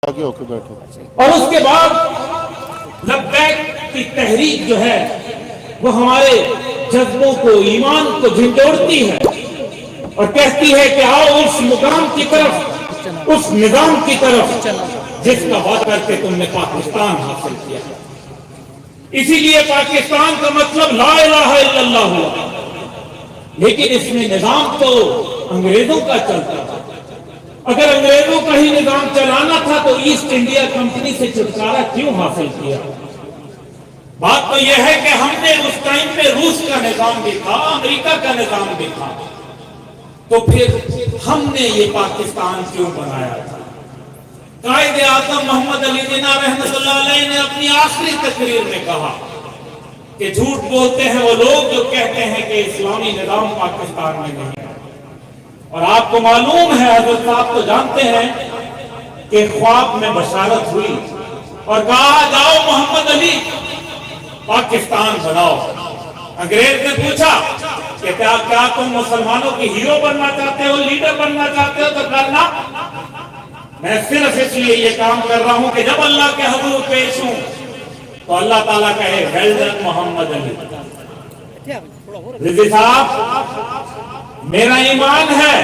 آگے ہو کے بیٹھو. اور اس کے بعد لبیک کی تحریک جو ہے وہ ہمارے جذبوں کو، ایمان کو جھنجھوڑتی ہے اور کہتی ہے کہ آؤ اس مقام کی طرف، اس نظام کی طرف جس کا وعدہ کر کے تم نے پاکستان حاصل کیا. اسی لیے پاکستان کا مطلب لا الہ الا اللہ ہوا، لیکن اس میں نظام تو انگریزوں کا چلتا تھا. اگر انگریزوں کا ہی نظام چلانا تھا تو ایسٹ انڈیا کمپنی سے چھٹکارا کیوں حاصل کیا؟ بات تو یہ ہے کہ ہم نے اس ٹائم پہ روس کا نظام بھی تھا، امریکہ کا نظام بھی تھا، تو پھر ہم نے یہ پاکستان کیوں بنایا تھا؟ قائد اعظم محمد علی جناح رحمۃ اللہ علیہ نے اپنی آخری تقریر میں کہا کہ جھوٹ بولتے ہیں وہ لوگ جو کہتے ہیں کہ اسلامی نظام پاکستان میں نہیں ہے. اور آپ کو معلوم ہے، حضرت صاحب تو جانتے ہیں کہ خواب میں بشارت ہوئی اور کہا جاؤ محمد علی پاکستان بناؤ. انگریز نے پوچھا کہ کیا تم مسلمانوں کی ہیرو بننا چاہتے ہو، لیڈر بننا چاہتے ہو تو کرنا. میں صرف اس لیے یہ کام کر رہا ہوں کہ جب اللہ کے حضور پیش ہوں تو اللہ تعالیٰ کہے ویل ڈن محمد علی. رضی صاحب، میرا ایمان ہے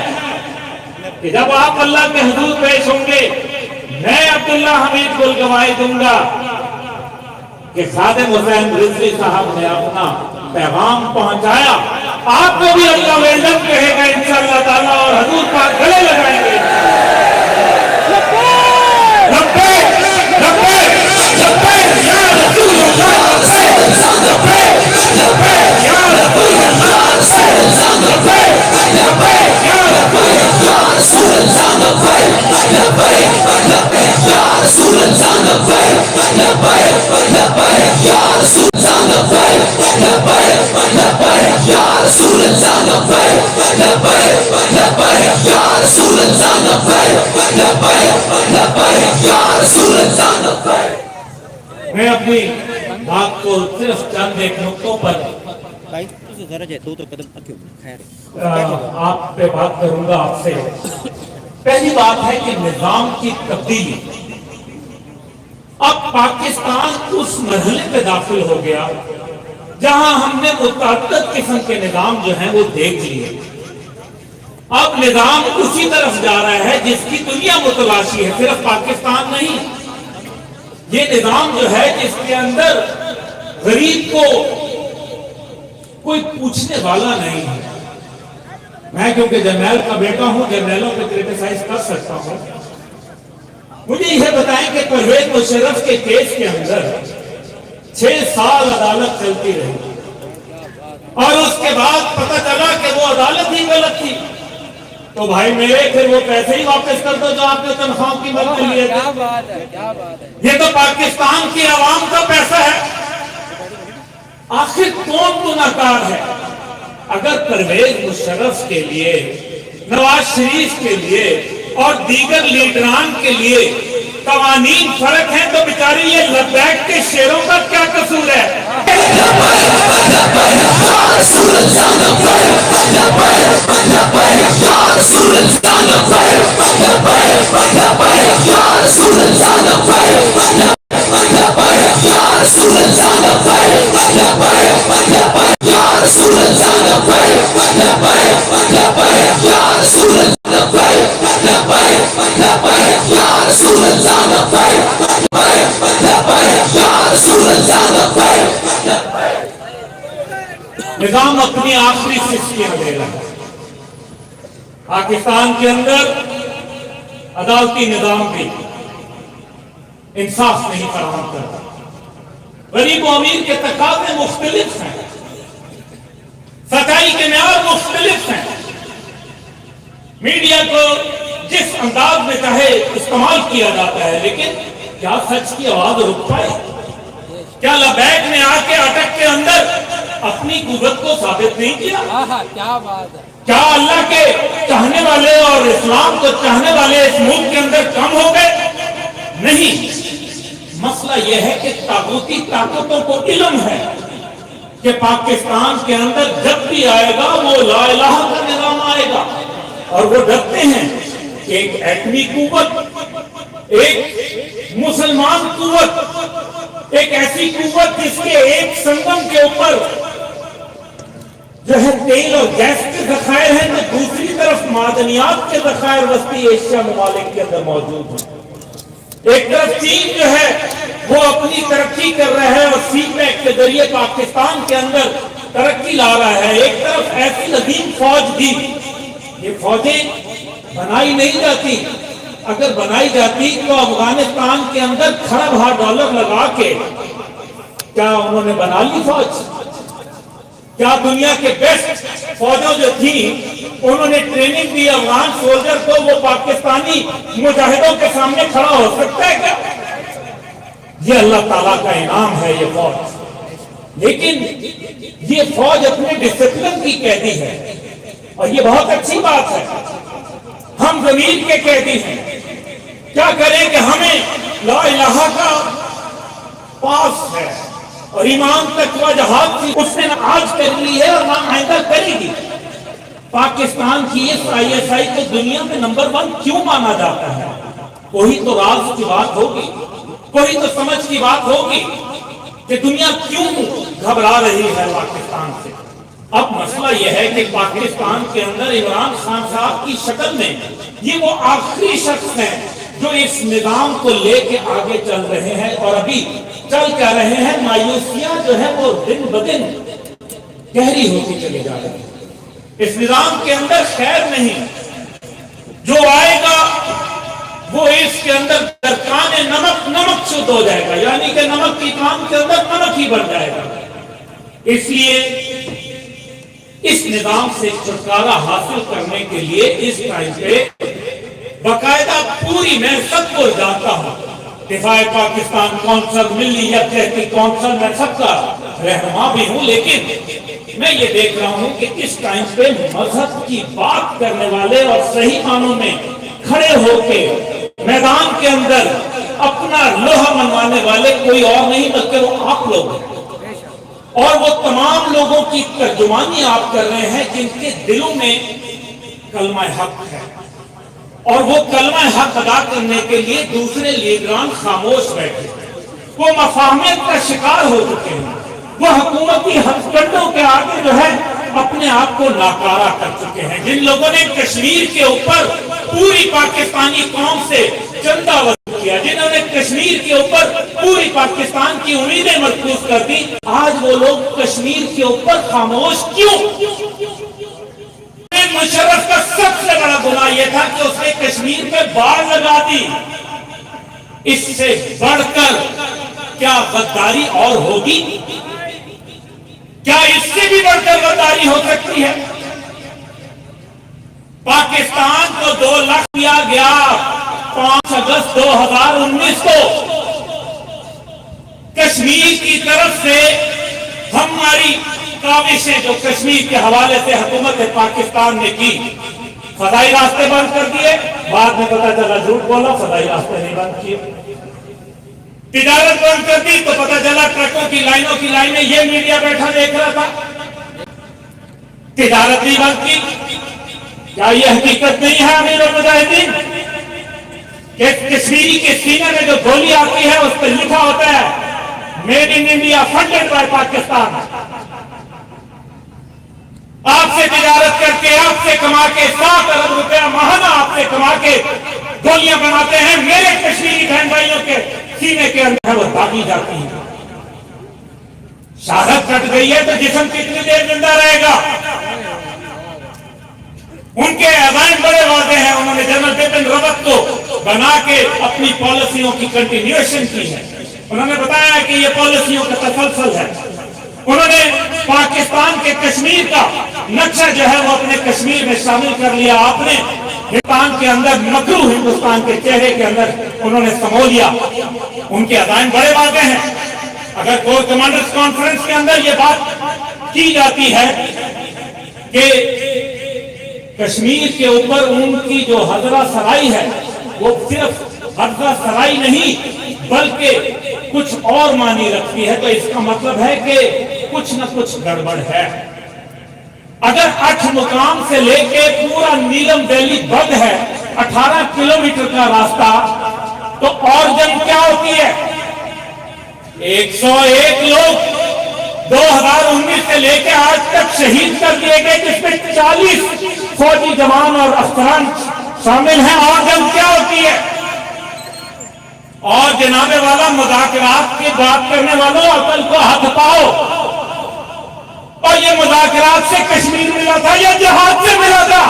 کہ جب آپ اللہ کے حضور پیش ہوں گے میں عبداللہ حمید کو گواہی دوں گا کہ خادم حسین رضوی صاحب نے اپنا پیغام پہنچایا. آپ کو بھی اللہ ویل ڈن کہے گا انشاءاللہ تعالیٰ اور حضور پاک گلے لگائیں گے. میں اپنی بات کو صرف چند ایک نقطوں پر آپ پہ بات کروں گا آپ سے. پہلی بات ہے کہ نظام کی تبدیلی. اب پاکستان اس مرحلے پہ داخل ہو گیا جہاں ہم نے متعدد قسم کے نظام جو ہیں وہ دیکھ لیے. اب نظام اسی طرف جا رہا ہے جس کی دنیا متلاشی ہے، صرف پاکستان نہیں. یہ نظام جو ہے جس کے اندر غریب کو کوئی پوچھنے والا نہیں ہے. میں کیونکہ جرنیل کا بیٹا ہوں، جرنیلوں پہ کرٹیسائز کر سکتا ہوں. مجھے یہ بتائیں کہ پرویز مشرف کے کیس کے اندر 6 سال عدالت چلتی رہی اور اس کے بعد پتہ چلا کہ وہ عدالت ہی غلط تھی. تو بھائی میرے پھر وہ پیسے ہی واپس کر دو جو آپ نے تنخواہوں کی مد میں لیے تھے. یہ تو پاکستان کی عوام کا پیسہ ہے. آخر کون گنہگار ہے؟ اگر پرویز مشرف کے لیے، نواز شریف کے لیے اور دیگر لیڈران کے لیے قوانین فرق ہیں تو بیچاری یہ لبیک کے شیروں کا کیا قصور ہے؟ نظام اپنی آخری سسکیاں دے رہا ہے. پاکستان کے اندر عدالتی نظام بھی انصاف نہیں فراہم کرتا. غریب و امیر کے تقاضے مختلف ہیں، سچائی کے معیار مختلف ہیں. میڈیا کو جس انداز میں چاہے استعمال کیا جاتا ہے، لیکن کیا سچ کی آواز رک پائے؟ کیا لبیک نے آ کے اٹک کے اندر اپنی قوت کو ثابت نہیں کیا؟ کیا اللہ کے چاہنے والے اور اسلام کو چاہنے والے اس ملک کے اندر کم ہو گئے؟ نہیں. مسئلہ یہ ہے کہ طاغوتی طاقتوں کو علم ہے کہ پاکستان کے اندر جب بھی آئے گا وہ لا الہ کا نظام آئے گا، اور وہ ڈرتے ہیں کہ ایک ایٹمی قوت، ایک مسلمان قوت، ایک ایسی قوت جس کے ایک سنگم کے اوپر جو ہے تیل اور گیس کے ذخائر ہیں، تو دوسری طرف معدنیات کے ذخائر وسطی ایشیا ممالک کے اندر موجود ہیں۔ ایک طرف چین جو ہے وہ اپنی ترقی کر رہا ہے اور سی پیک کے ذریعے پاکستان کے اندر ترقی لا رہا ہے، ایک طرف ایسی عظیم فوج بھی، یہ فوجیں بنائی نہیں جاتی، اگر بنائی جاتی تو افغانستان کے اندر کھرب ڈالر لگا کے کیا انہوں نے بنا لی فوج؟ کیا دنیا کے بیسٹ فوجوں جو تھیں انہوں نے ٹریننگ دی افغان سولجر کو، وہ پاکستانی مجاہدوں کے سامنے کھڑا ہو سکتا ہے کیا؟ یہ اللہ تعالیٰ کا انعام ہے یہ فوج، لیکن یہ فوج اپنے ڈسپلن کی قیدی ہے، اور یہ بہت اچھی بات ہے۔ ہم زمین کے قیدی ہیں، کیا کریں کہ ہمیں لا الہ کا پاس ہے اور ایمان تک جہاد کی اس نے نہ آج کر لی ہے اور نہ آئندہ کرے گی۔ پاکستان کی اس آئی ایس آئی کو دنیا میں نمبر 1 کیوں مانا جاتا ہے؟ کوئی تو راز کی بات ہوگی، کوئی تو سمجھ کی بات ہوگی کہ دنیا کیوں گھبرا رہی ہے پاکستان سے۔ اب مسئلہ یہ ہے کہ پاکستان کے اندر عمران خان صاحب کی شکل میں یہ وہ آخری شخص ہیں جو اس نظام کو لے کے آگے چل رہے ہیں، اور ابھی چل کر رہے ہیں۔ مایوسیاں جو ہے وہ دن بدن گہری ہوتی چلی جا رہی ہے، اس نظام کے اندر خیر نہیں، جو آئے گا وہ اس کے اندر درکان نمک شد ہو جائے گا، یعنی کہ نمک کی کام کے اندر نمک ہی بن جائے گا۔ اس لیے اس نظام سے چھٹکارا حاصل کرنے کے لیے اس ٹائم پہ باقاعدہ پوری، میں سب کو جانتا ہوں، دفاع پاکستان کونسل، ملی یکجہتی کونسل، میں سب کا رہنما بھی ہوں، لیکن میں یہ دیکھ رہا ہوں کہ اس ٹائم پہ مذہب کی بات کرنے والے اور صحیح معنوں میں کھڑے ہو کے میدان کے اندر اپنا لوہا منوانے والے کوئی اور نہیں بلکہ وہ آپ لوگ ہیں، اور وہ تمام لوگوں کی ترجمانی آپ کر رہے ہیں جن کے دلوں میں کلمہ حق ہے، اور وہ کلمہ حق ادا کرنے کے لیے دوسرے لیڈران خاموش بیٹھے، وہ مفاہمت کا شکار ہو چکے ہیں، وہ حکومتی ہتھکنڈوں کے آگے جو ہے اپنے آپ کو ناکارہ کر چکے ہیں۔ جن لوگوں نے کشمیر کے اوپر پوری پاکستانی قوم سے چندہ وصول کیا، جنہوں نے کشمیر کے اوپر پوری پاکستان کی امیدیں مرکوز کر دی، آج وہ لوگ کشمیر کے اوپر خاموش کیوں؟ مشرف کا سب سے بڑا گناہ یہ تھا کہ اس نے کشمیر پہ باڑ لگا دی۔ اس سے بڑھ کر کیا غداری اور ہوگی؟ کیا اس سے بھی بڑھ کر غداری ہو سکتی ہے؟ پاکستان کو 2 لاکھ دیا گیا 5 اگست 2019 کو، کشمیر کی طرف سے ہماری کاوشیں جو کشمیر کے حوالے سے حکومت پاکستان نے کی، فضائی راستے بند کر دیے، بعد میں پتہ چلا جھوٹ بولا، فضائی راستے نہیں بند کیے، تجارت بند کر دی تو پتہ چلا ٹرکوں کی لائنوں کی لائنیں، یہ میڈیا بیٹھا دیکھ رہا تھا، تجارت نہیں بند کی۔ کیا یہ حقیقت نہیں ہے امیر المجاہدین کہ کشمیری کے سینے میں جو گولی آتی ہے اس پہ لکھا ہوتا ہے made in India funded by Pakistan? آپ سے تجارت کر کے، آپ سے کما کے 7 ارب روپیہ ماہانہ آپ سے کما کے گولیاں بناتے ہیں، میرے کشمیری بہن بھائیوں کے سینے کے اندر وہ داغی جاتی ہیں۔ شہادت کٹ گئی ہے تو جسم کتنی دیر زندہ رہے گا؟ ان کے عزائم بڑے واضح ہیں، انہوں نے جنرل بپن راوت کو بنا کے اپنی پالیسیوں کی کنٹینیوشن کی ہے، انہوں نے بتایا کہ یہ پالیسیوں کا تسلسل ہے، انہوں نے پاکستان کے کشمیر کا نقشہ جو ہے وہ اپنے کشمیر میں شامل کر لیا، آپ نے ہندوستان کے اندر مکرو ہندوستان کے چہرے کے اندر انہوں نے سمو لیا، ان کے عزائم بڑے واضح ہیں۔ اگر کور کمانڈرز کانفرنس کے اندر یہ بات کی جاتی ہے کہ کشمیر کے اوپر ان کی جو حضرہ سرائی ہے وہ صرف حضرہ سرائی نہیں بلکہ کچھ اور معنی رکھتی ہے، تو اس کا مطلب ہے کہ کچھ نہ کچھ گڑبڑ ہے۔ اگر 8 مقام سے لے کے پورا نیلم دہلی بند ہے، 18 کلومیٹر کا راستہ، تو اور جنگ کیا ہوتی ہے؟ 101 لوگ 2019 سے لے کے آج تک شہید کر دیے گئے، جس میں 40 فوجی جوان اور افسران شامل ہیں۔ اور جنگ کیا ہوتی ہے؟ اور جناب والا مذاکرات کی بات کرنے والوں عقل کو ہاتھ پاؤ، اور یہ مذاکرات سے کشمیر ملا تھا یا جہاد سے ملا تھا؟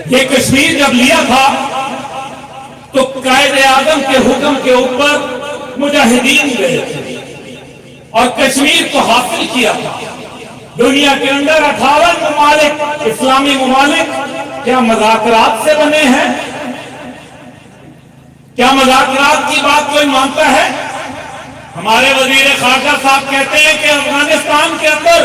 یہ کشمیر جب لیا تھا تو قائد اعظم کے حکم کے اوپر مجاہدین گئے تھے اور کشمیر کو حاصل کیا تھا۔ دنیا کے اندر 58 ممالک، اسلامی ممالک کیا مذاکرات سے بنے ہیں؟ کیا مذاکرات کی بات کوئی مانتا ہے؟ ہمارے وزیر خارجہ صاحب کہتے ہیں کہ افغانستان کے اندر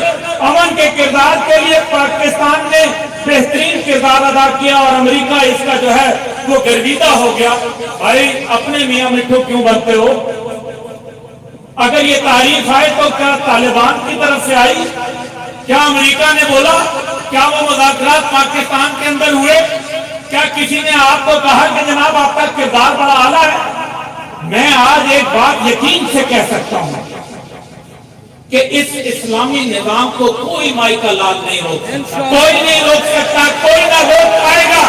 امن کے کردار کے لیے پاکستان نے بہترین کردار ادا کیا اور امریکہ اس کا جو ہے وہ گرویدہ ہو گیا۔ بھائی اپنے میاں مٹھو کیوں بنتے ہو؟ اگر یہ تعریف آئے تو کیا طالبان کی طرف سے آئی؟ کیا امریکہ نے بولا؟ کیا وہ مذاکرات پاکستان کے اندر ہوئے؟ کیا کسی نے آپ کو کہا کہ جناب آپ کا کردار بڑا اعلیٰ ہے؟ میں آج ایک بات یقین سے کہہ سکتا ہوں کہ اس اسلامی نظام کو کوئی مائی کا لال نہیں روک سکتا، کوئی نہیں روک سکتا، کوئی نہ روک پائے گا۔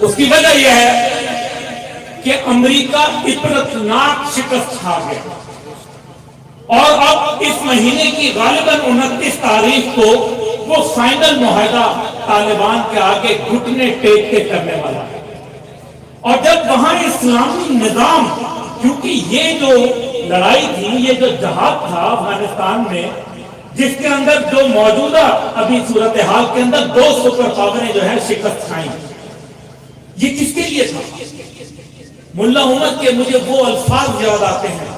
اس کی وجہ یہ ہے کہ امریکہ عبرتناک شکست کھا گیا اور اب اس مہینے کی غالباً 29 تاریخ کو وہ فائنل معاہدہ طالبان کے آگے گھٹنے ٹیک کے کرنے والا ہے۔ اور جب وہاں اسلامی نظام، کیونکہ یہ جو لڑائی تھی، یہ جو جہاد تھا افغانستان میں، جس کے اندر جو موجودہ ابھی صورتحال کے اندر 2 سپر پاوریں جو ہے شکست کھائیں، یہ کس کے لیے تھا؟ ملا عمر کے مجھے وہ الفاظ یاد آتے ہیں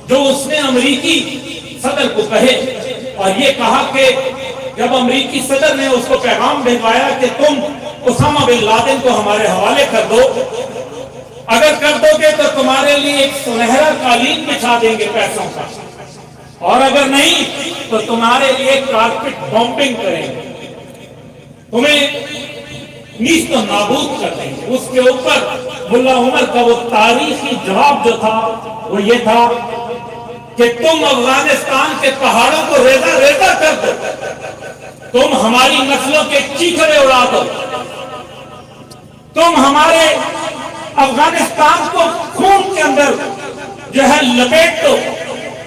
جو اس نے امریکی صدر کو کہے، اور یہ کہا کہ جب امریکی صدر نے اس کو پیغام بھیجوایا کہ تم اسامہ بن لادن کو ہمارے حوالے کر دو، اگر کر دو گے تو تمہارے لیے ایک سنہرا قالین بچھا دیں گے پیسوں کا، اور اگر نہیں تو تمہارے لیے کارپٹ بمبنگ کریں گے، تمہیں نیست و نابود کر دیں گے۔ اس کے اوپر ملا عمر کا وہ تاریخی جواب جو تھا وہ یہ تھا کہ تم افغانستان کے پہاڑوں کو ریزہ ریزہ کر دو، تم ہماری نسلوں کے چیخڑے اڑا دو، تم ہمارے افغانستان کو خون کے اندر جو ہے لپیٹ دو،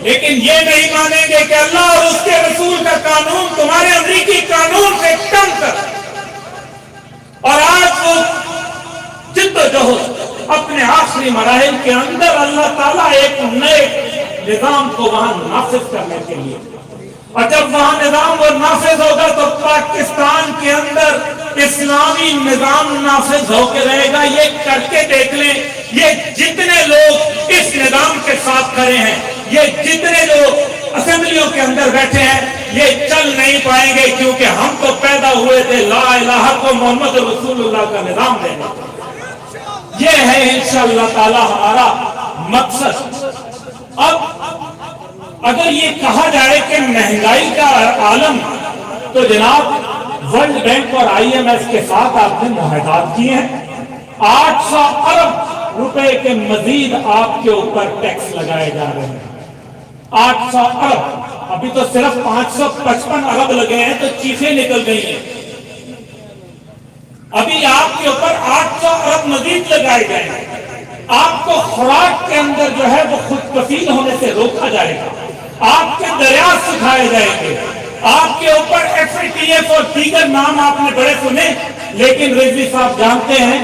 لیکن یہ نہیں مانیں گے کہ اللہ اور اس کے رسول کا قانون تمہارے امریکی قانون سے کم کر۔ اور آج وہ جد و جہد اپنے آخری مراحل کے اندر اللہ تعالیٰ ایک نئے نظام کو وہاں نافذ کرنے کے لیے، اور جب وہاں نظام وہ نافذ ہوگا تو پاکستان کے اندر اسلامی نظام نافذ ہو کے رہے گا۔ یہ کر کے دیکھ لیں، یہ جتنے لوگ اس نظام کے ساتھ کھڑے ہیں، یہ جتنے لوگ اسمبلیوں کے اندر بیٹھے ہیں، یہ چل نہیں پائیں گے، کیونکہ ہم تو پیدا ہوئے تھے لا الہ کو محمد رسول اللہ کا نظام دینا۔ یہ ہے انشاءاللہ تعالی ہمارا مقصد۔ اب اگر یہ کہا جائے کہ مہنگائی کا عالم، تو جناب ورلڈ بینک اور آئی ایم ایف کے ساتھ آپ نے معاہدات کیے ہیں، 800 ارب روپے کے مزید آپ کے اوپر ٹیکس لگائے جا رہے ہیں۔ 800 ارب، ابھی تو صرف 555 ارب لگے ہیں تو چیخیں نکل گئی ہیں، ابھی آپ کے اوپر 800 ارب مزید لگائے گئے ہیں۔ آپ کو خوراک کے اندر جو ہے وہ خود کفیل ہونے سے روکا جائے گا، آپ کے دریافت سکھائے جائیں گے، آپ کے اوپر FATF اور دیگر نام آپ نے بڑے سنے، لیکن رضوی صاحب جانتے ہیں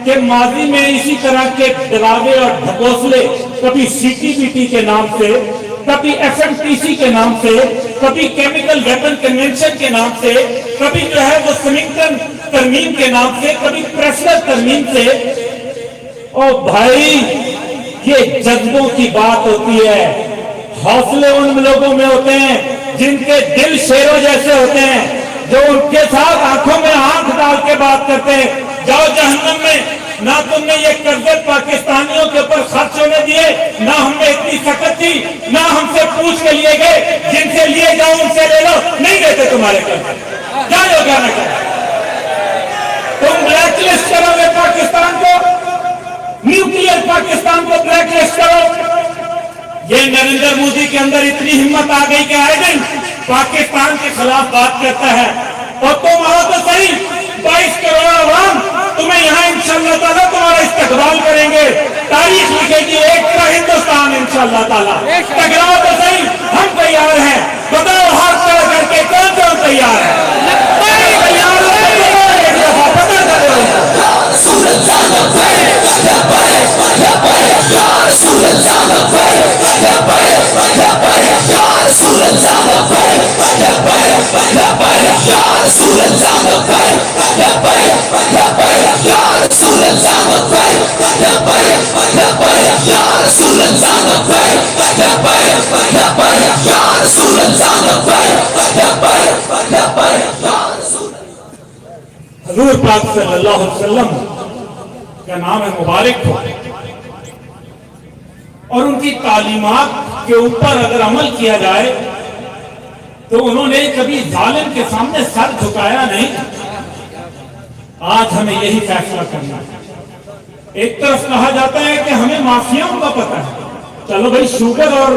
کہ ماضی میں اسی طرح کے ڈراوے اور ڈھکوسلے کبھی CTBT کے نام سے، کبھی FMTC کے نام سے، کبھی کیمیکل ویپن کنونشن کے نام سے، کبھی جو ہے وہ سمنگٹن ترمیم کے نام سے، کبھی پریسلر ترمیم سے. اور بھائی یہ جذبوں کی بات ہوتی ہے. حوصلے ان لوگوں میں ہوتے ہیں جن کے دل شیروں جیسے ہوتے ہیں، جو ان کے ساتھ آنکھوں میں آنکھ ڈال کے بات کرتے ہیں. جاؤ جہنم میں، نہ تم نے یہ قرضے پاکستانیوں کے اوپر خرچ ہونے دیے، نہ ہم نے اتنی سخت تھی، نہ ہم سے پوچھ کے لیے گئے. جن سے لیے جاؤ ان سے لے لو، نہیں دیتے تمہارے قرض. کیا لو کیا نہ کرو، تم بلیک لسٹ کرو گے پاکستان کو، نیوکلیئر پاکستان کو بلیک لسٹ کرو. یہ نریندر مودی کے اندر اتنی ہمت آ گئی کہ آئے دن پاکستان کے خلاف بات کرتا ہے. اور تم آؤ تو صحیح، 22 کروڑ عوام تمہیں یہاں انشاءاللہ تعالیٰ تمہارا استقبال کریں گے. تاریخ لکھے گی ایک کا ہندوستان انشاءاللہ تعالیٰ. ٹکراؤ تو صحیح، ہم تیار ہیں. بتاؤ ہاتھ کھڑا کر کے کون کون تیار ہے؟ تیار ہو ایک دفعہ پتہ کرو. حضور پاک صلی اللہ علیہ وسلم کا نام مبارک ہو، اور ان کی تعلیمات کے اوپر اگر عمل کیا جائے تو انہوں نے کبھی ظالم کے سامنے سر جھکایا نہیں. آج ہمیں یہی فیصلہ کرنا ہے. ایک طرف کہا جاتا ہے کہ ہمیں مافیاؤں کا پتہ ہے. چلو بھائی، شوگر اور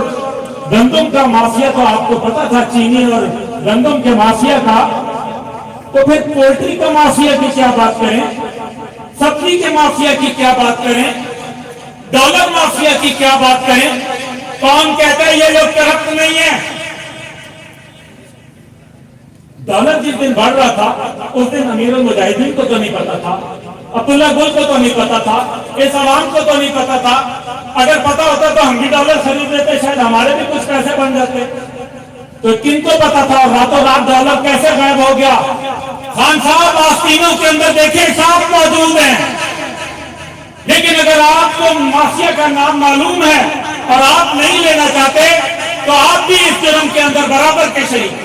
گندم کا مافیا تو آپ کو پتا تھا، چینی اور گندم کے مافیا کا. تو پھر پولٹری کا مافیا کی کیا بات کریں، سبزی کے مافیا کی کیا بات کریں، ڈالر مافیا کی کیا بات کریں. کون کہتا ہے یہ لوگ کرپٹ نہیں ہیں؟ ڈالر جس دن بڑھ رہا تھا اس دن امیر المجاہدین کو تو نہیں پتا تھا، عبداللہ گل کو تو نہیں پتا تھا، اس عوام کو تو نہیں پتا تھا. اگر پتا ہوتا تو ہم بھی ڈالر خرید لیتے، شاید ہمارے بھی کچھ پیسے بن جاتے. تو کن کو پتا تھا؟ راتوں رات ڈالر کیسے غائب ہو گیا؟ خان صاحب، آستینوں کے اندر دیکھیں صاف موجود ہیں. لیکن اگر آپ کو مافیا کا نام معلوم ہے اور آپ نہیں لینا چاہتے تو آپ بھی اس جرم کے اندر برابر کے شریک.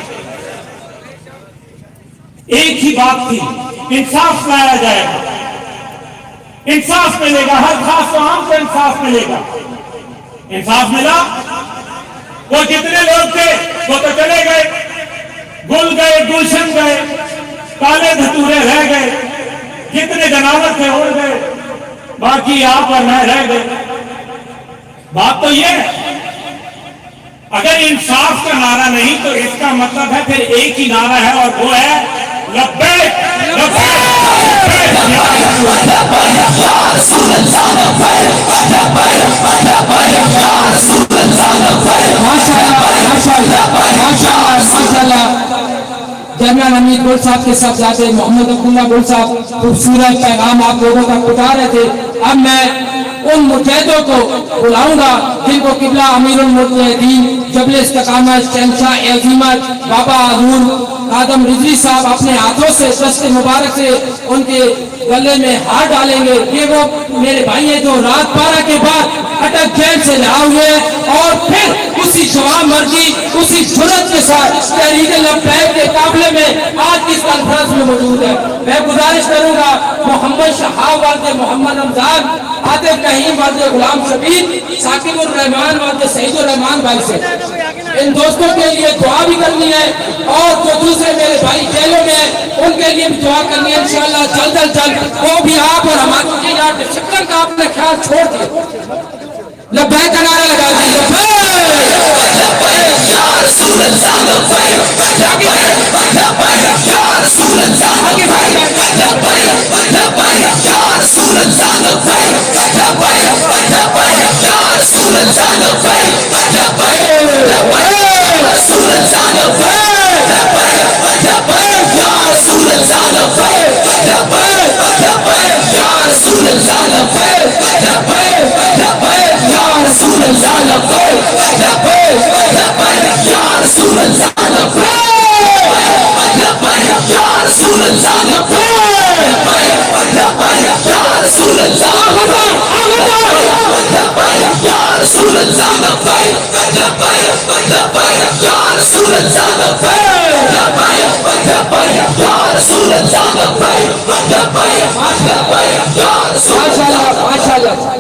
ایک ہی بات تھی، انصاف لایا جائے گا، انصاف ملے گا، ہر خاص و عام کو انصاف ملے گا. انصاف ملا. وہ جتنے لوگ تھے وہ تو چلے گئے، گل گئے، گلشن گئے، کالے دھتورے رہ گئے. جتنے جناور تھے اڑ گئے، باقی آپ اور میں رہ گئے. بات تو یہ ہے، اگر انصاف کا نعرہ نہیں تو اس کا مطلب ہے پھر ایک ہی نعرہ ہے، اور وہ ہے لبیک لبیک. جنرل حمید گل صاحب کے ساتھ جاتے محمد عبداللہ گل صاحب خوبصورت پیغام آپ لوگوں تک پہنچا رہے تھے. اب میں ان مجاہدوں کو بلاؤں گا جن کو قبلہ امیر المجاہدین جبل استقامت شہنشاہ عظیمت بابا حضور خادم رضوی صاحب اپنے ہاتھوں سے دست مبارک سے ان کے گلے میں ہاتھ ڈالیں گے. یہ وہ میرے بھائی ہیں جو رات 12 کے بعد اٹک جیل سے رہا ہوئے اور پھر اسی جوان مرضی اسی جرأت کے ساتھ تحریک لبیک کے قافلے میں آج کی کانفرنس میں موجود ہے. میں گزارش کروں گا محمد شہاب والد محمد رمضان، عاطف رحیم والد غلام شبیر، ثاقب الرحمان والد سعید الرحمان بھائی سے ان دوستوں کے لیے دعا بھی کرنی ہے، اور جو دوسرے میرے بھائی جیلوں میں ہیں ان کے لیے بھی دعا کرنی ہے. انشاءاللہ جلد از جلد وہ بھی آپ اور ہمارے ڈسپلن کا آپ نے خیال چھوڑ دیا. لبیک کا نعرہ لگا دیجیے.